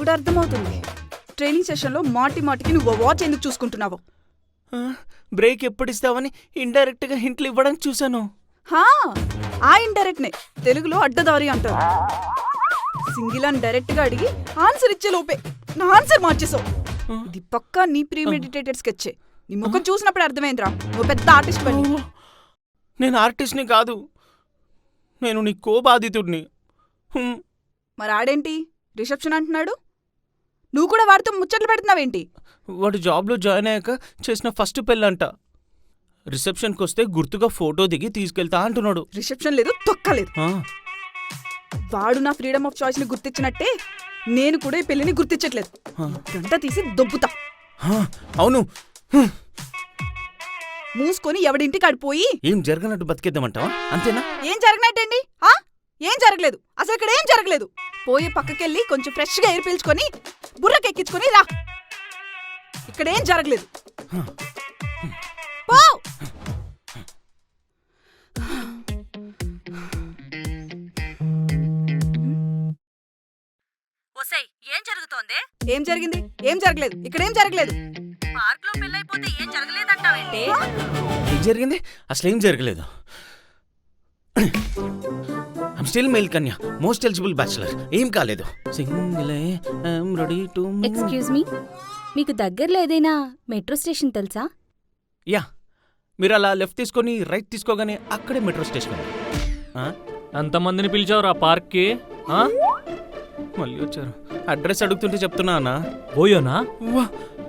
కూడా అర్థమవుతుంది. ట్రైనింగ్ సెషన్లో మాటికి నువ్వు వాచ్ ఎందుకు చూసుకుంటున్నావు? బ్రేక్ ఎప్పుడు ఇస్తావని ఇండైరెక్ట్ గా హింట్లు ఇవ్వడానికి చూసాను. ఆ ఇండైరెక్ట్ నే తెలుగులో అడ్డదారి అంటారు. సింగిల్ అని డైరెక్ట్ గా అడిగి ఆన్సర్ ఇచ్చే లోపే నా ఆన్సర్ మార్చేసావు. ఇది పక్కా నీ ప్రీమెడిటేటెడ్ స్కెచ్. నీ ముఖం చూసినప్పుడు అర్థమైందిరా నువ్వు పెద్ద ఆర్టిస్ట్ పని. నేను ఆర్టిస్ట్ని కాదు, నేను నీ కోబాధితుడిని. మరి ఆడేంటి రిసెప్షన్ అంటున్నాడు? నువ్వు కూడా వాడితో ముచ్చట్లు పెడుతున్నావేంటి? వాడు జాబ్లో జాయిన్ అయ్యాక చేసిన ఫస్ట్ పెళ్ళంట. రిసెప్షన్కి వస్తే గుర్తుగా ఫోటో దిగి తీసుకెళ్తా అంటున్నాడు. రిసెప్షన్ లేదు, తొక్కలేదు. వాడు నా ఫ్రీడమ్ ఆఫ్ చాయిస్ ని గుర్తించినట్టే నేను కూడా ఈ పెళ్లిని గుర్తించట్లేదు. గంట తీసి దొబ్బుతా. అవును, మూసుకొని ఎవడింటికి ఆడిపోయి ఏం జరగనట్టు బతికేద్దామంటావా? అంతేనా? ఏం జరగనట్టండి? ఏం జరగలేదు, అసలు ఇక్కడ ఏం జరగలేదు. పోయి పక్కకెళ్ళి కొంచెం ఫ్రెష్ గా ఎయిర్ పీల్చుకొని బుర్రకెక్కించుకొని రా. ఇక్కడేం జరగలేదు. పో. ఏం జరుగుతోంది? ఏం జరిగింది? ఏం జరగలేదు. ఇక్కడేం జరగలేదు. పార్క్ లో పెళ్ళైపోతే ఏం జరగలేదంటావేంటి? ఏం జరిగింది? అసలేం జరగలేదు. I'm still male Kanya, most eligible bachelor. ఏం కాలేదు. Single I'm ready to. Excuse me, మీకు దగ్గరలో ఏదైనా మెట్రో స్టేషన్ తెలుసా? యా, మీరు అలా లెఫ్ట్ తీసుకొని రైట్ తీసుకోగానే అక్కడే మెట్రో స్టేషన్. అంతమందిని పిలిచావురా పార్క్కి? మళ్ళీ వచ్చారు. అడ్రస్ అడుగుతుంటే చెప్తున్నా అన్నా. పోయోనా?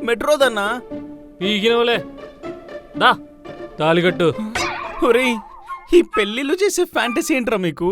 మెట్రోదన్నా. ఈగినవలే, దా తాలిగట్టు. ఒరేయ్, ఈ పెళ్ళిళ్ళు చేసే ఫ్యాంటసీ ఏంట్రా మీకు?